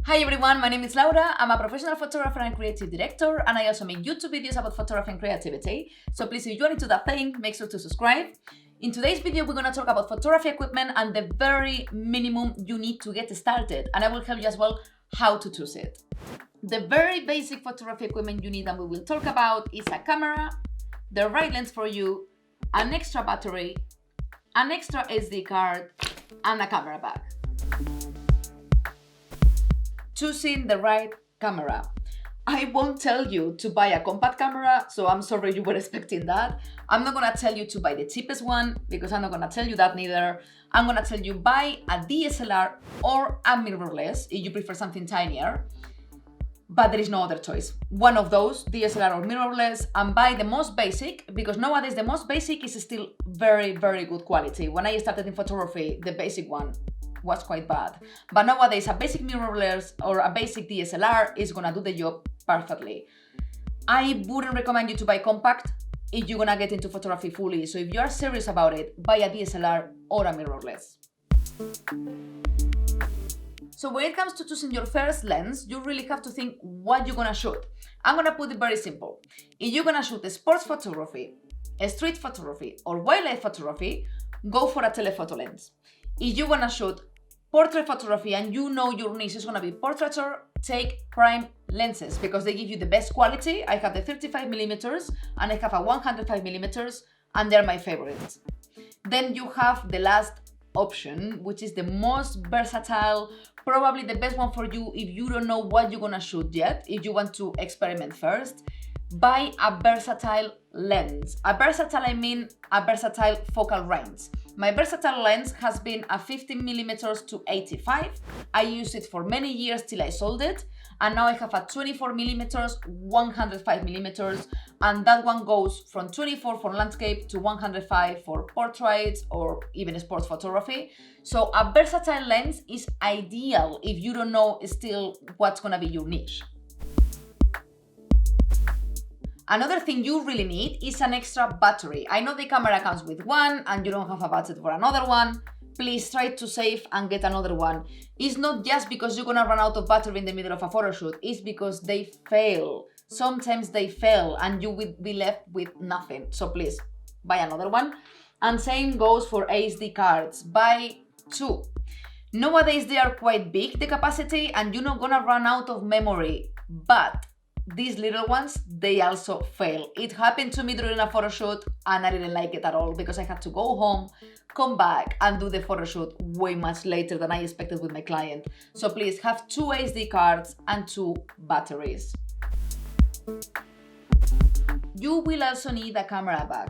Hi everyone, my name is Laura. I'm a professional photographer and creative director, and I also make YouTube videos about photography and creativity. So please, if you're into that thing, make sure to subscribe. In today's video, we're going to talk about photography equipment and the very minimum you need to get started. And I will tell you as well how to choose it. The very basic photography equipment you need and we will talk about is a camera, the right lens for you, an extra battery, an extra SD card, and a camera bag. Choosing the right camera. I won't tell you to buy a compact camera, so I'm sorry you were expecting that. I'm not gonna tell you to buy the cheapest one because I'm not gonna tell you that neither. I'm gonna tell you buy a DSLR or a mirrorless if you prefer something tinier, but there is no other choice. One of those, DSLR or mirrorless, and buy the most basic because nowadays the most basic is still very, very good quality. When I started in photography, the basic one was quite bad. But nowadays, a basic mirrorless or a basic DSLR is gonna do the job perfectly. I wouldn't recommend you to buy compact if you're gonna get into photography fully. So if you are serious about it, buy a DSLR or a mirrorless. So when it comes to choosing your first lens, you really have to think what you're gonna shoot. I'm gonna put it very simple. If you're gonna shoot sports photography, street photography, or wildlife photography, go for a telephoto lens. If you wanna shoot portrait photography and you know your niche is gonna be portraiture, take prime lenses because they give you the best quality. I have the 35mm and I have a 105mm and they're my favorites. Then you have the last option, which is the most versatile, probably the best one for you if you don't know what you're gonna shoot yet, if you want to experiment first. Buy a versatile lens. A versatile, I mean a versatile focal range. My versatile lens has been a 50mm to 85. I used it for many years till I sold it. And now I have a 24mm, 105mm, and that one goes from 24 for landscape to 105 for portraits or even sports photography. So a versatile lens is ideal if you don't know still what's gonna be your niche. Another thing you really need is an extra battery. I know the camera comes with one and you don't have a budget for another one. Please try to save and get another one. It's not just because you're gonna run out of battery in the middle of a photo shoot, it's because they fail. Sometimes they fail and you will be left with nothing. So please, buy another one. And same goes for SD cards. Buy two. Nowadays they are quite big, the capacity, and you're not gonna run out of memory. But these little ones, they also fail. It happened to me during a photo shoot and I didn't like it at all because I had to go home, come back and do the photo shoot way much later than I expected with my client. So please have two SD cards and two batteries. You will also need a camera bag.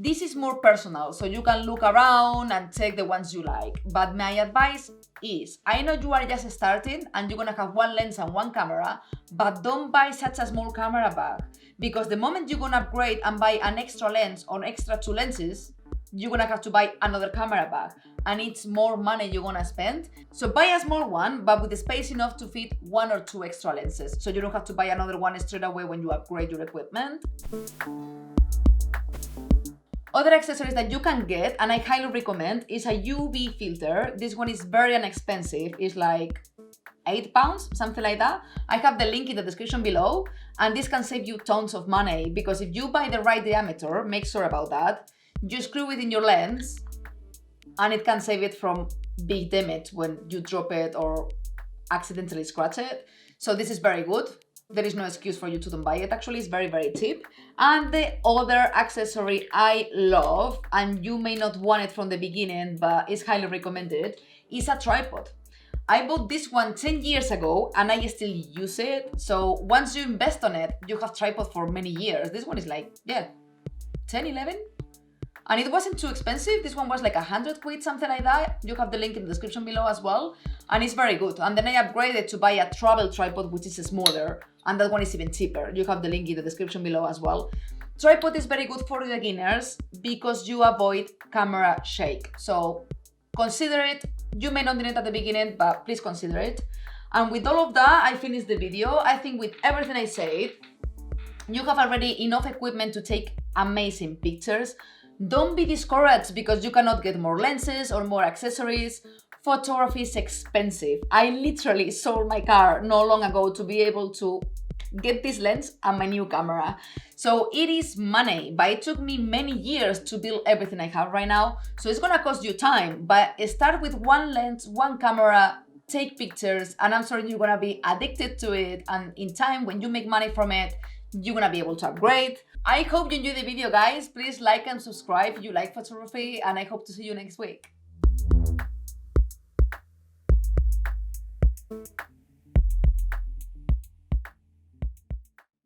This is more personal, so you can look around and take the ones you like. But my advice is, I know you are just starting and you're gonna have one lens and one camera, but don't buy such a small camera bag because the moment you're gonna upgrade and buy an extra lens or extra two lenses, you're gonna have to buy another camera bag and it's more money you're gonna spend. So buy a small one, but with the space enough to fit one or two extra lenses. So you don't have to buy another one straight away when you upgrade your equipment. Other accessories that you can get, and I highly recommend, is a UV filter. This one is very inexpensive. It's like £8, something like that. I have the link in the description below, and this can save you tons of money because if you buy the right diameter, make sure about that, you screw it in your lens, and it can save it from big damage when you drop it or accidentally scratch it. So this is very good. There is no excuse for you to don't buy it. Actually, it's very, very cheap. And the other accessory I love, and you may not want it from the beginning, but it's highly recommended, is a tripod. I bought this one 10 years ago and I still use it. So once you invest on it, you have tripod for many years. This one is like, 10, 11? And it wasn't too expensive. This one was like 100 quid, something like that. You have the link in the description below as well. And it's very good. And then I upgraded to buy a travel tripod, which is smaller. And that one is even cheaper. You have the link in the description below as well. Tripod is very good for beginners because you avoid camera shake. So consider it. You may not need it at the beginning, but please consider it. And with all of that, I finished the video. I think with everything I said, you have already enough equipment to take amazing pictures. Don't be discouraged because you cannot get more lenses or more accessories. Photography is expensive. I literally sold my car not long ago to be able to get this lens and my new camera. So it is money, but it took me many years to build everything I have right now. So it's gonna cost you time, but start with one lens, one camera, take pictures, and I'm certain you're gonna be addicted to it. And in time, when you make money from it, you're gonna be able to upgrade. I hope you enjoyed the video, guys. Please like and subscribe if you like photography, and I hope to see you next week.